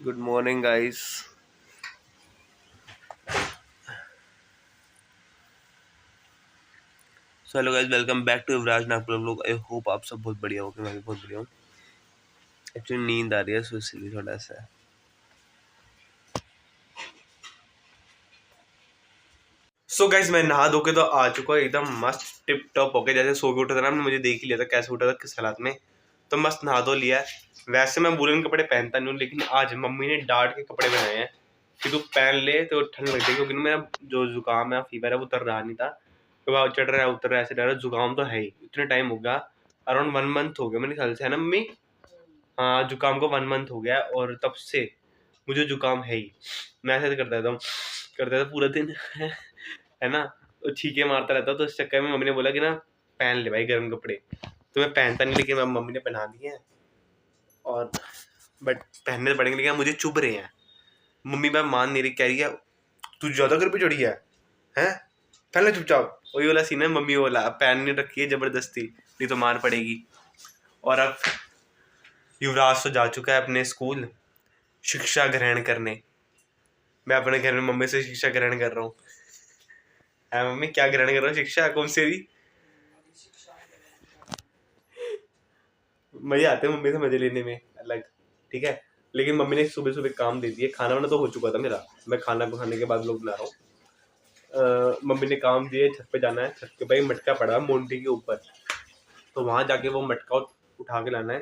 Good morning guys. So hello guys, welcome back to Yuvraj Nagpur लोग। I hope आप सब बहुत बढ़िया हो कि मैं भी बहुत बढ़िया हूँ। एक्चुअली नींद आ रही है, सो इसलिए थोड़ा सा गाइस मैं नहा धो के तो आ चुका हूँ, एकदम मस्त टिप टॉप होके। जैसे सो के उठा था ना, मुझे देख ही लिया था कैसे उठा था, किस हालात में। तो मस्त नहा धो लिया है। वैसे मैं वूलन कपड़े पहनता नहीं हूँ, लेकिन आज मम्मी ने डांट के कपड़े पहनाए हैं कि तू पहन ले तो ठंड लगती है, क्योंकि मेरा जो जुकाम है, फीवर है, वो उतर रहा नहीं था। तो वह चढ़ रहा है, उतर रहा है, ऐसे डर रहा है। जुकाम तो है ही, इतने टाइम हो गया, अराउंड 1 मंथ हो गया मेरे ख्याल से, है ना मम्मी? हाँ, जुकाम को 1 मंथ हो गया और तब से मुझे जुकाम है ही। मैं ऐसे करता था पूरा दिन है ना। तो छींके मारता रहता, तो इस चक्कर में मम्मी ने बोला कि ना पहन ले भाई गर्म कपड़े। तो मैं पहनता नहीं, लेकिन मम्मी ने पहना दिए हैं। और बट पहनने पड़ेंगे, लेकिन मुझे चुभ रहे हैं। मम्मी मैं मान नहीं रही, कह रही है तू ज्यादा घर पे चढ़ी है हैं, पहन ले चुपचाप। वही वाला सीन है, मम्मी बोला अब पहन नहीं रखी है जबरदस्ती, नहीं तो मार पड़ेगी। और अब युवराज तो जा चुका है अपने स्कूल शिक्षा ग्रहण करने। मैं अपने घर में मम्मी से शिक्षा ग्रहण कर रहा हूँ। है मम्मी, क्या ग्रहण कर रहा हूँ? शिक्षा कौन सी भी? मजे आते हैं मम्मी से मजे लेने में अलग। ठीक है, लेकिन मम्मी ने सुबह सुबह काम दे दिए। खाना वाना तो हो चुका था मेरा, मैं खाना खाने के बाद लोग बना रहा हूँ। मम्मी ने काम दिए, छत पे जाना है। छत पे भाई मटका पड़ा है मोन्टी के ऊपर, तो वहां जाके वो मटका उठा के लाना है।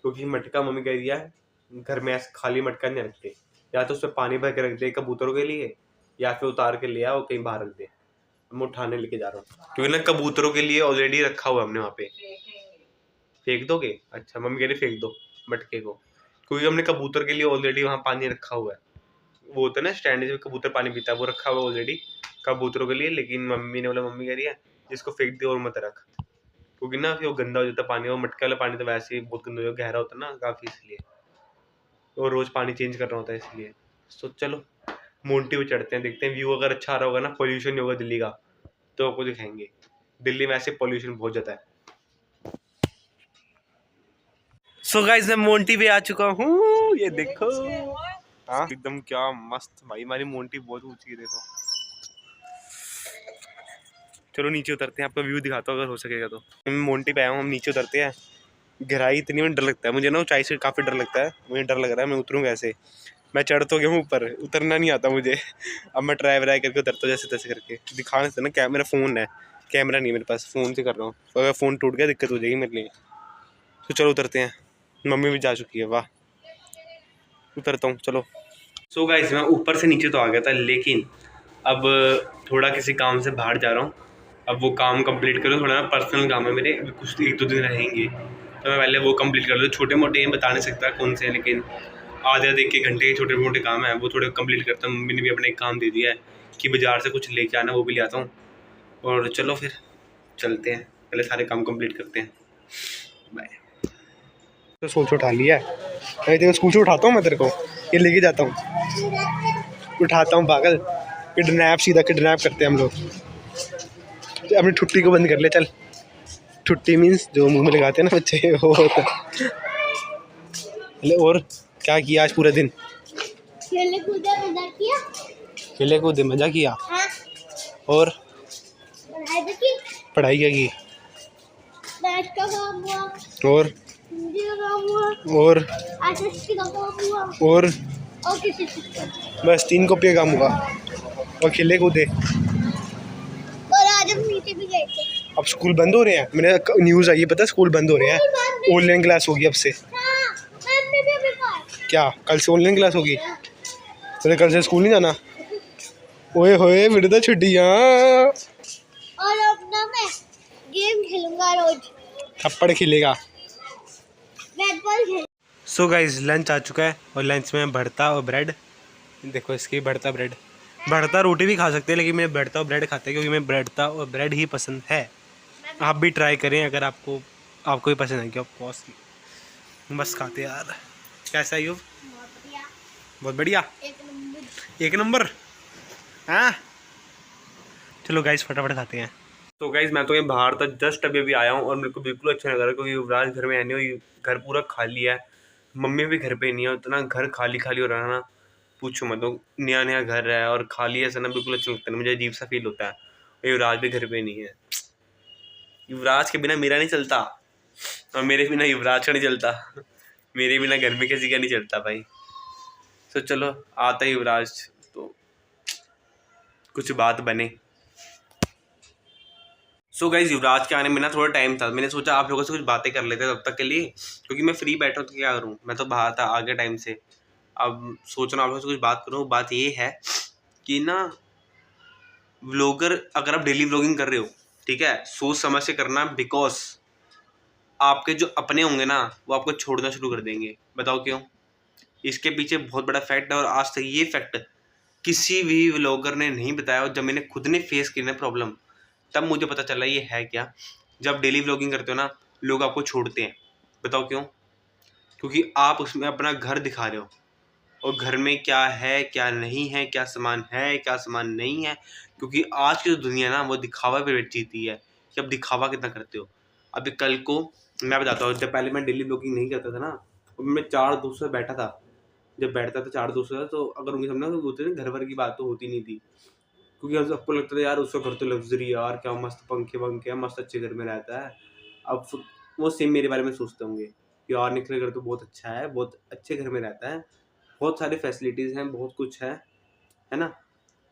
क्योंकि मटका मम्मी कह दिया है घर में ऐसे खाली मटका नहीं रखते, या तो उसमें पानी भर के रख दे कबूतरों के लिए, या फिर उतार के ले आओ कहीं बाहर रख दे। मैं उठाने लेके जा रहा हूँ, क्योंकि ना कबूतरों के लिए ऑलरेडी रखा हुआ हमने वहाँ पे। फेंक दोगे? अच्छा, मम्मी कह रही फेंक दो मटके को, क्योंकि हमने कबूतर के लिए ऑलरेडी वहाँ पानी रखा हुआ है। वो होता है ना स्टैंड जिसमें कबूतर पानी पीता है, वो रखा हुआ है ऑलरेडी कबूतरों के लिए। लेकिन मम्मी ने बोला, मम्मी कह रही है जिसको फेंक दे और मत रख, क्योंकि ना फिर वो गंदा हो जाता है पानी। वो मटके वाला पानी तो वैसे ही बहुत गंदा हो जाता है, गहरा होता है ना काफी, इसलिए। और रोज पानी चेंज करना होता है, इसलिए। तो चलो मोन्टी पे चढ़ते हैं, देखते हैं व्यू अगर अच्छा आ रहा होगा ना, पोल्यूशन नहीं होगा दिल्ली का, तो आपको दिखाएंगे। दिल्ली में ऐसे पोल्यूशन बहुत ज्यादा है। सो गाइस मैं मोन्टी पे आ चुका हूँ, ये देखो। हाँ एकदम क्या मस्त भाई, हमारी मोन्टी बहुत ऊंची है, देखो। चलो नीचे उतरते हैं, आपको व्यू दिखाता हूँ अगर हो सकेगा तो। मैं मोन्टी पे आया हूँ, हम नीचे उतरते हैं। गहराई इतनी में डर लगता है मुझे ना, ऊंचाई से काफी डर लगता है मुझे। डर लग रहा है मैं उतरूँ कैसे। मैं चढ़ तो गया हूँ ऊपर, उतरना नहीं आता मुझे। अब मैं ट्राई व्राई करके उतरता हूँ जैसे तैसे करके। दिखा नहीं सकता ना, क्या मेरा फ़ोन है, कैमरा नहीं मेरे पास, फ़ोन से कर रहा हूँ। तो अगर फ़ोन टूट गया दिक्कत हो जाएगी मेरे लिए। तो चलो उतरते हैं, मम्मी भी जा चुकी है। वाह, उतरता हूँ चलो। सो गाइस मैं ऊपर से नीचे तो आ गया था, लेकिन अब थोड़ा किसी काम से बाहर जा रहा हूँ। अब वो काम कंप्लीट करो, थोड़ा ना पर्सनल काम है मेरे, अभी कुछ 1-2 दिन रहेंगे, तो मैं पहले वो कंप्लीट कर लूँ। छोटे मोटे बता नहीं सकता कौन से हैं, लेकिन आधे आधे एक घंटे के छोटे मोटे काम है, वो थोड़े कंप्लीट करता हूँ। मम्मी ने भी अपना एक काम दे दिया है कि बाजार से कुछ लेके आना, वो भी ले आता हूँ। और चलो फिर चलते हैं, पहले सारे काम कंप्लीट करते हैं। बाय। तो सोच उठा लिया है, मैं तेरे स्कूल से उठाता हूँ, मैं तेरे को ये लेके जाता हूँ, उठाता हूँ पागल। किडनैप, सीधा किडनैप करते हैं हम लोग। अपनी ठुट्टी को बंद कर ले चल। ठुट्टी मीन्स जो मुंह में लगाते हैं ना बच्चे, वो होता है। और क्या किया आज पूरा दिन? खेले कूदे मजा किया। खेले कूदे मजा किया। हाँ। और पढ़ाई क्या की? मैथ का काम हुआ। और हिंदी का काम हुआ। और एसएसटी का काम हुआ। और किसी बस 3 कॉपी का काम हुआ। और खेले कूदे। और आज हम नीचे भी गए थे। अब स्कूल बंद हो रहे हैं, मैंने न्यूज़ आई है, पता है स्कूल बंद हो रहे हैं। ऑनलाइन क्लास होगी अब से। क्या कल से ऑनलाइन क्लास होगी? तो कल से स्कूल नहीं जाना? ओए होए फिर तो छुट्टियाँ। और अब ना मैं गेम खेलूंगा रोज। थप्पड़ खेलेगा, बैट बॉल खेल। सो गाइस लंच आ चुका है, और लंच में भरता और ब्रेड। देखो इसकी भरता ब्रेड। भरता रोटी भी खा सकते हैं, लेकिन मैं भरता और ब्रेड खाते हैं, क्योंकि मैं भरता और ब्रेड ही पसंद है। आप भी ट्राई करें अगर आपको भी पसंद है, क्या ऑफकोर्स बस खाते यार। कैसा है यूब? बहुत बढ़िया, एक नंबर। हाँ चलो गाइस फटाफट खाते हैं। तो गाइस मैं तो ये बाहर था, जस्ट अभी अभी आया हूँ, और मेरे को बिल्कुल अच्छा लग रहा है, क्योंकि युवराज घर में है नहीं, और घर पूरा खाली है। मम्मी भी घर पे नहीं है, इतना घर खाली खाली हो रहा है ना, पूछो मत। तो नया नया घर है और खाली ऐसा ना बिल्कुल अच्छा लगता है, मुझे अजीब सा फील होता है। युवराज भी घर पे नहीं है। युवराज के बिना मेरा नहीं चलता और मेरे बिना युवराज का नहीं चलता। मेरे बिना घर में किसी का नहीं चलता भाई। तो चलो आता है युवराज तो कुछ बात बने। सो गाइज युवराज के आने में ना थोड़ा टाइम था, मैंने सोचा आप लोगों से कुछ बातें कर लेते हैं तब तक के लिए, क्योंकि मैं फ्री बैठा हूँ तो क्या करूँ, मैं तो बाहर था आगे टाइम से। अब सोच रहा हूँ आप लोगों से कुछ बात करूँ। बात ये है कि ना व्लॉगर, अगर आप डेली व्लॉगिंग कर रहे हो, ठीक है, सोच समझ से करना, बिकॉज आपके जो अपने होंगे ना वो आपको छोड़ना शुरू कर देंगे। बताओ क्यों? इसके पीछे बहुत बड़ा फैक्ट है और आज तक ये फैक्ट किसी भी व्लॉगर ने नहीं बताया। और जब मैंने खुद ने फेस की ना प्रॉब्लम, तब मुझे पता चला ये है क्या। जब डेली व्लॉगिंग करते हो ना, लोग आपको छोड़ते हैं। बताओ क्यों? क्योंकि आप उसमें अपना घर दिखा रहे हो और घर में क्या है क्या नहीं है, क्या सामान है क्या सामान नहीं है। क्योंकि आज की जो दुनिया ना वो दिखावा पे जीती है कि अब दिखावा कितना करते हो। अभी कल को मैं बताता हूँ, जब पहले मैं डेली ब्लॉगिंग नहीं करता था ना, तो मैं 4 दोस्तों से बैठा था। जब बैठता था 4 दोस्तों से, तो अगर उनके सामने तो होते थे घर भर की बात तो होती नहीं थी, क्योंकि हम सबको लगता था यार उसका घर तो लग्जरी, यार क्या मस्त पंखे वंखे है, मस्त अच्छे घर में रहता है। अब वो सेम मेरे बारे में सोचते होंगे कि यार निखिल घर तो बहुत अच्छा है, बहुत अच्छे घर में रहता है, बहुत सारी फैसिलिटीज़ हैं, बहुत कुछ है ना।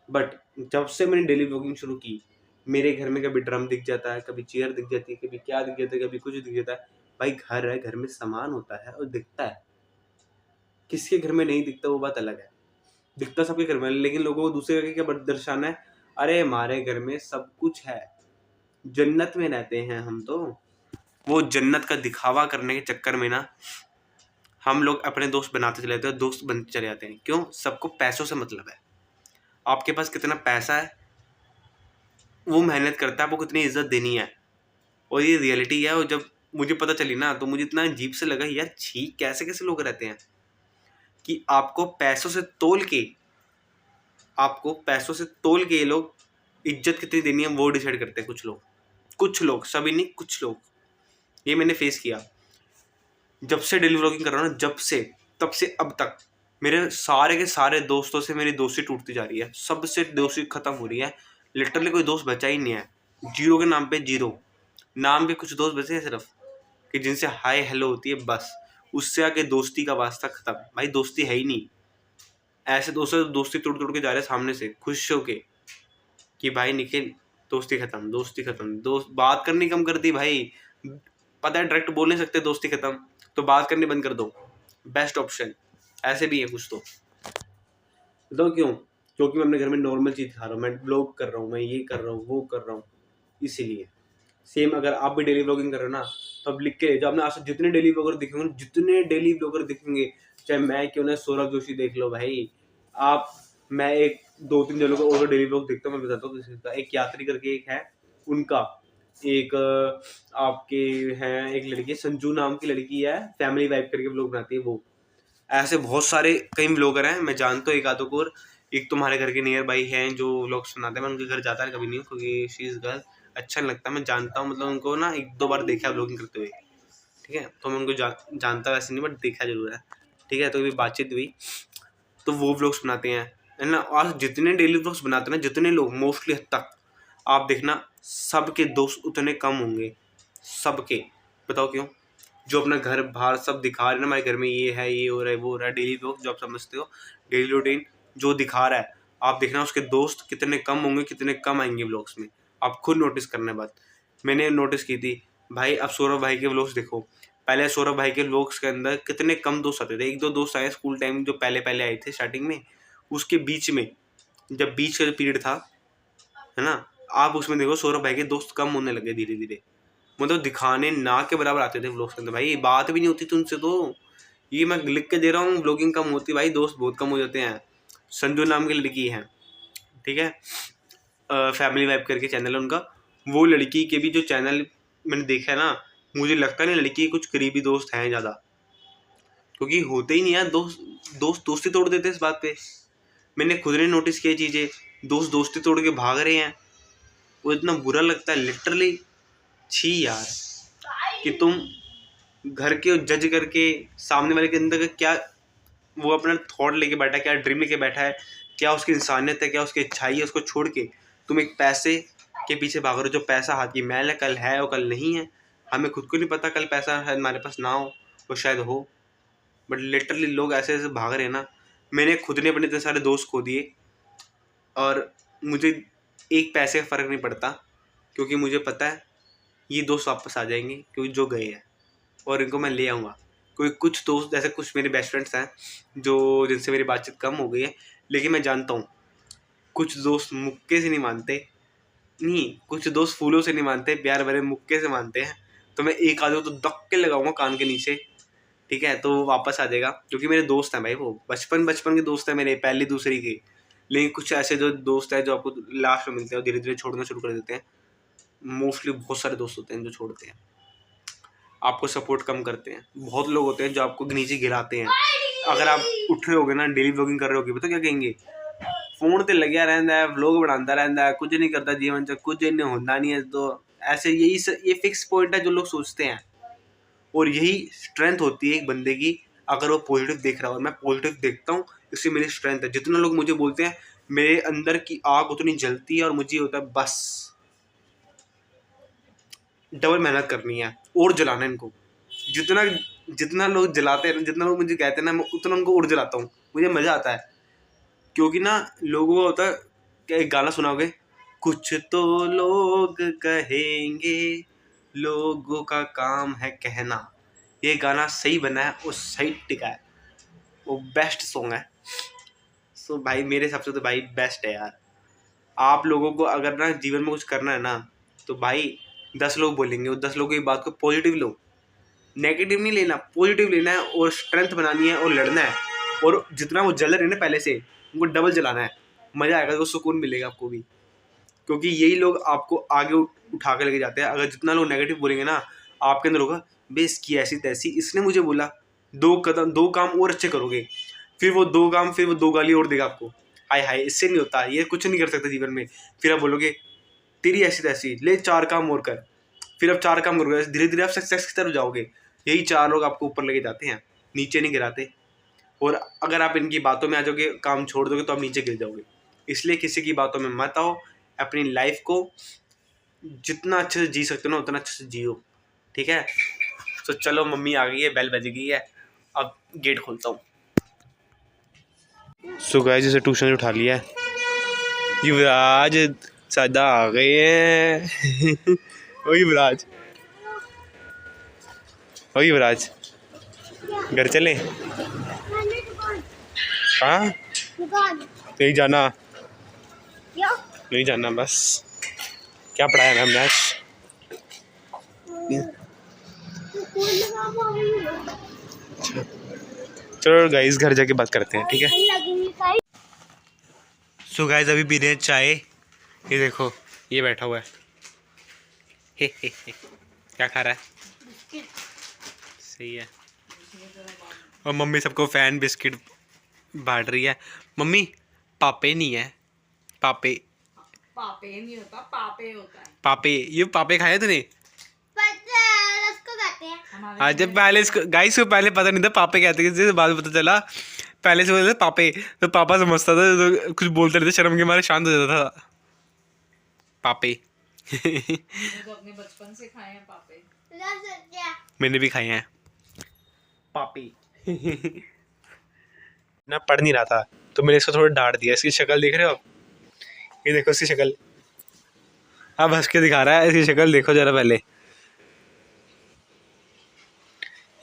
बट जब से मैंने डेली व्लॉगिंग शुरू की, मेरे घर में कभी ड्रम दिख जाता है, कभी चेयर दिख जाती है, कभी क्या दिख जाता है, कभी कुछ दिख जाता है। भाई घर है, घर में सामान होता है और दिखता है। किसके घर में नहीं दिखता वो बात अलग है, दिखता सबके घर में, लेकिन लोगों को दूसरे का क्या दर्शाना है, अरे हमारे घर में सब कुछ है, जन्नत में रहते हैं हम तो। वो जन्नत का दिखावा करने के चक्कर में ना हम लोग अपने दोस्त बनाते चले जाते हैं, दोस्त बनते चले जाते हैं। क्यों? सबको पैसों से मतलब है। आपके पास कितना पैसा है वो मेहनत करता है आपको कितनी इज्जत देनी है, और ये रियलिटी है। और जब मुझे पता चली ना तो मुझे इतना अजीब से लगा, यार छी, कैसे कैसे लोग रहते हैं कि आपको पैसों से तोल के, आपको पैसों से तोल के ये लोग इज्जत कितनी देनी है वो डिसाइड करते हैं। कुछ लोग, सभी नहीं, कुछ लोग। ये मैंने फेस किया जब से डेली व्लॉगिंग कर रहा हूँ ना, जब से, तब से अब तक मेरे सारे के सारे दोस्तों से मेरी दोस्ती टूटती जा रही है, सबसे दोस्ती खत्म हो रही है। लिटरली कोई दोस्त बचा ही नहीं है, जीरो के नाम पे जीरो। नाम के कुछ दोस्त बचे हैं सिर्फ, कि जिनसे हाय हेलो होती है बस, उससे आगे दोस्ती का वास्ता खत्म। भाई दोस्ती है ही नहीं। ऐसे दोस्तों से दोस्ती तोड़ तोड़ के जा रहे हैं सामने से खुश होके कि भाई निखिल दोस्ती खत्म, दोस्ती खत्म। दोस्त बात करनी कम कर दी भाई, पता है डायरेक्ट बोल नहीं सकते दोस्ती खत्म, तो बात करनी बंद कर दो, बेस्ट ऑप्शन। ऐसे भी है कुछ तो। बताओ क्यों? क्योंकि मैं अपने घर में नॉर्मल चीज़ खा रहा हूँ, मैं ब्लॉग कर रहा हूँ, मैं ये कर रहा हूँ, वो कर रहा हूँ, इसीलिए। सेम अगर आप भी डेली ब्लॉगिंग कर रहे हो ना, तो अब लिख के जो आपने आज तक जितने डेली ब्लॉगर दिखेंगे, जितने डेली ब्लॉगर दिखेंगे, चाहे मैं क्यों ना, सौरभ जोशी देख लो भाई आप, मैं एक 2-3 जनों को और डेली ब्लॉग देखता हूँ। मैं बताता हूँ किसी का, एक यात्री करके एक है उनका, एक आपके हैं, एक लड़की संजू नाम की लड़की है, फैमिली वाइब करके ब्लॉग बनाती है वो। ऐसे बहुत सारे कई ब्लॉगर हैं, मैं जानता हूँ एक आधों को। और एक तुम्हारे घर के नियर बाई हैं जो व्लॉग्स बनाते हैं, मैं उनके घर जाता है कभी नहीं हूँ क्योंकि शी इज़ गर्ल, अच्छा नहीं लगता। मैं जानता हूँ, मतलब उनको ना 1-2 बार देखा है व्लॉगिंग करते हुए, ठीक है, तो मैं उनको जानता वैसे नहीं, बट देखा जरूर है, ठीक है। तो भी बातचीत हुई, तो वो व्लॉग्स बनाते हैं, है ना। और जितने डेली व्लॉग्स बनाते हैं ना, जितने लोग, मोस्टली हद तक आप देखना सबके दोस्त उतने कम होंगे, सबके। बताओ क्यों? जो अपना घर बाहर सब दिखा रहे हैं ना, हमारे घर में ये है, ये हो रहा है, वो हो रहा है, डेली व्लॉग जो आप समझते हो, डेली रूटीन जो दिखा रहा है, आप देखना उसके दोस्त कितने कम होंगे, कितने कम आएंगे व्लॉग्स में। आप खुद नोटिस करना बात, मैंने नोटिस की थी भाई। अब सौरभ भाई के व्लॉग्स देखो, पहले सौरभ भाई के व्लॉग्स के अंदर कितने कम दोस्त आते थे, 1-2 दोस्त आए स्कूल टाइम, जो पहले पहले आए थे स्टार्टिंग में। उसके बीच में, जब बीच का जो पीरियड था, है ना, आप उसमें देखो सौरभ भाई के दोस्त कम होने लगे धीरे धीरे। मतलब दिखाने ना के बराबर आते थे व्लॉग्स के अंदर भाई, बात भी नहीं होती थी उनसे। तो ये मैं लिख के दे रहा हूँ, व्लॉगिंग कम होती भाई, दोस्त बहुत कम हो जाते हैं। संजू नाम की लड़की है, ठीक है, फैमिली वाइब करके चैनल है उनका। वो लड़की के भी जो चैनल मैंने देखा है ना, मुझे लगता नहीं लड़की के कुछ करीबी दोस्त हैं ज़्यादा, क्योंकि होते ही नहीं यार दोस्त दोस्ती तोड़ देते इस बात पे। मैंने खुद ने नोटिस किया चीज़ें, दोस्त दोस्ती तोड़ के भाग रहे हैं, वो इतना बुरा लगता है लिटरली। छी यार, कि तुम घर के जज करके सामने वाले के अंदर क्या वो अपना थॉट लेके बैठा है, क्या ड्रीम लेके बैठा है, क्या उसकी इंसानियत है, क्या उसकी अच्छाई है, उसको छोड़ के तुम एक पैसे के पीछे भाग रहे हो। जो पैसा हाथ की मैल है, कल है और कल नहीं है। हमें खुद को नहीं पता कल पैसा शायद हमारे पास ना हो, वो शायद हो, बट लिटरली लोग ऐसे ऐसे भाग रहे हैं ना। मैंने खुद ने अपने इतने सारे दोस्त खो दिए और मुझे एक पैसे का फ़र्क नहीं पड़ता, क्योंकि मुझे पता है ये दोस्त वापस आ जाएंगे, क्योंकि जो गए हैं और इनको मैं ले आऊँगा। कोई कुछ दोस्त जैसे कुछ मेरे बेस्ट फ्रेंड्स हैं जो जिनसे मेरी बातचीत कम हो गई है, लेकिन मैं जानता हूँ कुछ दोस्त मुक्के से नहीं मानते, नहीं कुछ दोस्त फूलों से नहीं मानते, प्यार भरे मुक्के से मानते हैं। तो मैं एक आधे को तो धक्के लगाऊंगा कान के नीचे, ठीक है, तो वो वापस आ जाएगा, क्योंकि मेरे दोस्त हैं भाई, वो बचपन के दोस्त हैं मेरे, पहली दूसरी के। लेकिन कुछ ऐसे जो दोस्त हैं जो आपको लास्ट में मिलते हैं और धीरे धीरे छोड़ना शुरू कर देते हैं। मोस्टली बहुत सारे दोस्त होते हैं जो छोड़ते हैं, आपको सपोर्ट कम करते हैं। बहुत लोग होते हैं जो आपको नीचे गिराते हैं। अगर आप उठ रहे होगे ना, डेली व्लॉगिंग कर रहे होगे, तो क्या कहेंगे, फोन ते लग्या रहता है, व्लॉग बनाता रहता है, कुछ नहीं करता जीवन से, कुछ इन्हें होता नहीं है। तो ऐसे ये फिक्स पॉइंट है जो लोग सोचते हैं, और यही स्ट्रेंथ होती है एक बंदे की, अगर वो पॉजिटिव देख रहा हो। मैं पॉजिटिव देखता हूँ, इससे मेरी स्ट्रेंथ है। जितना लोग मुझे बोलते हैं, मेरे अंदर की आग उतनी जलती है और मुझे होता है बस डबल मेहनत करनी है और जलाना है इनको। जितना जितना लोग जलाते हैं, जितना लोग मुझे कहते हैं ना, मैं उतना उनको और जलाता हूँ। मुझे मज़ा आता है, क्योंकि ना लोगों को होता है क्या, एक गाना सुनाओगे, कुछ तो लोग कहेंगे, लोगों का काम है कहना। ये गाना सही बना है और सही टिका है, वो बेस्ट सॉन्ग है। सो भाई मेरे हिसाब से तो भाई बेस्ट है यार। आप लोगों को अगर ना जीवन में कुछ करना है ना, तो भाई 10 लोग बोलेंगे, वो 10 लोगों की बात को पॉजिटिव लो, नेगेटिव नहीं लेना, पॉजिटिव लेना है और स्ट्रेंथ बनानी है और लड़ना है। और जितना वो जल रहे हैं ना पहले से, उनको डबल जलाना है। मज़ा आएगा, तो सुकून मिलेगा आपको भी, क्योंकि यही लोग आपको आगे उठा के लेके जाते हैं। अगर जितना लोग नेगेटिव बोलेंगे ना, आपके अंदर होगा बे इसकी ऐसी तैसी, इसने मुझे बोला, 2 काम और अच्छे करोगे, फिर वो 2 काम, फिर वो 2 गाली और देगा आपको, हाय हाय इससे नहीं होता, ये कुछ नहीं कर सकता जीवन में। फिर आप बोलोगे तेरी ऐसी तैसी, ले 4 काम और कर, फिर आप 4 काम करोगे, धीरे धीरे आप सक्सेस की तरफ जाओगे। यही 4 लोग आपको ऊपर लेके जाते हैं, नीचे नहीं गिराते। और अगर आप इनकी बातों में आ जाओगे, काम छोड़ दोगे, तो आप नीचे गिर जाओगे। इसलिए किसी की बातों में मत आओ, अपनी लाइफ को जितना अच्छे से जी सकते हो ना, उतना अच्छे से जियो, ठीक है। तो चलो मम्मी आ गई है, बेल बज गई है, अब गेट खोलता हूँ। सो गाइस जैसे ट्यूशन से उठा लिया है, युवराज सादा आ गए हैं। ओ युवराज, ओ युवराज, घर चले? हाँ नहीं जाना, नहीं जाना बस। क्या पढ़ाया मैम ने आज? चलो गाइस घर जाके बात करते हैं, ठीक है। सो गाइस अभी पी रहे हैं चाय। ये देखो ये बैठा हुआ है, हे। क्या खा रहा है? सही है। और मम्मी सबको फैन बिस्किट बांट रही है। मम्मी पापे नहीं है, पापे नहीं होता, पापे होता है। पापे, ये पापे खाए तूने? आज जब पहले इसको गाइस को पहले पता नहीं था पापे कहते हैं, जैसे बाद में पता चला। पहले से बोलते पापे, तो पापा समझता था, तो कुछ बोलते रहते, शर्म के मारे शांत हो जाता था। पापे। तो अपने बचपन से खाए हैं पापे। मैंने भी खाए हैं पापे। ना पढ़ नहीं रहा था, तो मैंने इसको थोड़ा डांट दिया। इसकी शक्ल देख रहे हो आप? ये देखो इसकी शक्ल, अब हंस के दिखा रहा है। इसकी शक्ल देखो जरा पहले।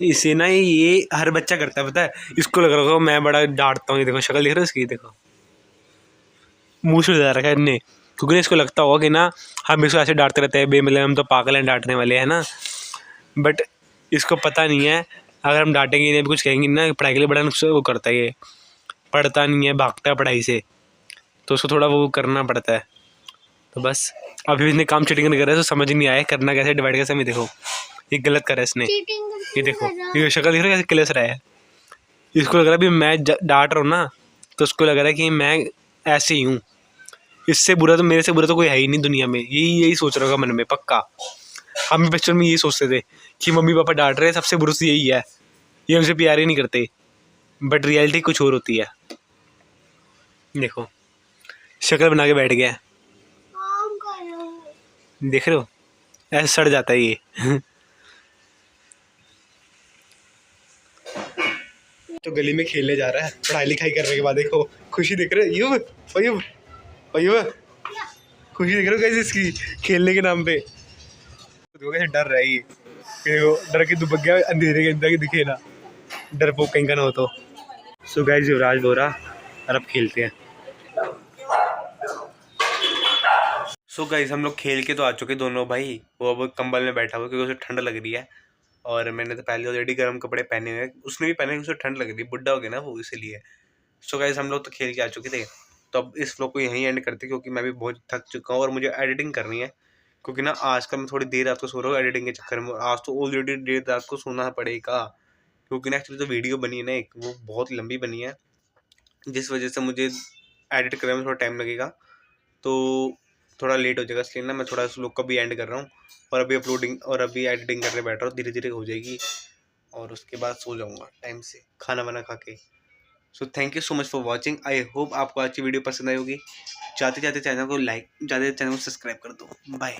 इसे ना ये हर बच्चा करता है, पता है। इसको लग रहा होगा मैं बड़ा डांटता हूँ। ये देखो शक्ल देख रहे हो इसकी, देखो मुँह से जा रखा है इनने, क्योंकि इसको लगता होगा कि ना हम इसको ऐसे डांटते रहते हैं, बेमतलब हम तो पागल हैं डांटने वाले हैं ना। बट इसको पता नहीं है, अगर हम डांटेंगे नहीं, कुछ कहेंगे ना, पढ़ाई के लिए बड़ा नुकसान वो करता है। ये पढ़ता नहीं है, भागता है पढ़ाई से, तो उसको थोड़ा वो करना पड़ता है। तो बस अभी इसने काम चीटिंग नहीं कर रहा है, तो समझ नहीं आया करना कैसे, डिवाइड कैसे। मैं देखो ये गलत करा है इसने। ये देखो ये शक्ल देख रहा है कैसे क्लेस रहा है। इसको लग रहा है भी मैं डांट रहा हूँ ना, तो उसको लग रहा है कि मैं ऐसे ही हूँ, इससे बुरा तो मेरे से बुरा तो कोई है ही नहीं दुनिया में। यही सोच रहा होगा मन में पक्का। हम भी बचपन में यही सोचते थे कि मम्मी पापा डांट रहे हैं, सबसे बुरा तो यही है, ये हमसे प्यार ही नहीं करते, बट रियलिटी कुछ और होती है। देखो शक्ल बना के बैठ गया है, देख रहे हो, ऐसे सड़ जाता है ये। तो गली में खेलने जा रहा है पढ़ाई लिखाई करने के बाद। देखो खुशी दिख रही है, अयूब अयूब अयूब, खुशी दिख रही है कैसे इसकी खेलने के नाम पे। तो कैसे डर रहा है ये, देखो डर के दुबक गया अंधेरे के अंदर दिखे ना, डरपोक कहीं का ना हो तो। सो गाइस युवराज बोरा और अब खेलते हैं। सो गाइस हम लोग खेल के तो आ चुके दोनों भाई, वो अब कंबल में बैठा हुआ क्योंकि उसे ठंड लग रही है, और मैंने तो पहले ऑलरेडी गर्म कपड़े पहने हुए हैं, उसने भी पहने, उसे ठंड लग रही है, बुड्ढा हो गया ना वो, इसीलिए। सो गाइस हम लोग तो खेल के आ चुके थे, तो अब इस व्लॉग को यहीं एंड करते क्योंकि मैं भी बहुत थक चुका हूँ और मुझे एडिटिंग करनी है, क्योंकि ना आजकल मैं थोड़ी देर रात को सो रहा हूँ एडिटिंग के चक्कर में। आज तो ऑलरेडी देर रात को सोना पड़ेगा, क्योंकि ना एक्चुअली जो वीडियो बनी है ना एक, वो बहुत लंबी बनी है, जिस वजह से मुझे एडिट करने में थोड़ा टाइम लगेगा, तो थोड़ा लेट हो जाएगा, इसलिए ना मैं थोड़ा इस व्लॉग का भी एंड कर रहा हूँ, और अभी अपलोडिंग और अभी एडिटिंग करने बैठ रहा हूँ, धीरे धीरे हो जाएगी, और उसके बाद सो जाऊँगा टाइम से खाना वाना खा के। So thank you so much for watching, I hope आपको आज की वीडियो पसंद आई होगी। जाते जाते चैनल को लाइक, जाते चैनल को सब्सक्राइब कर दो। बाय।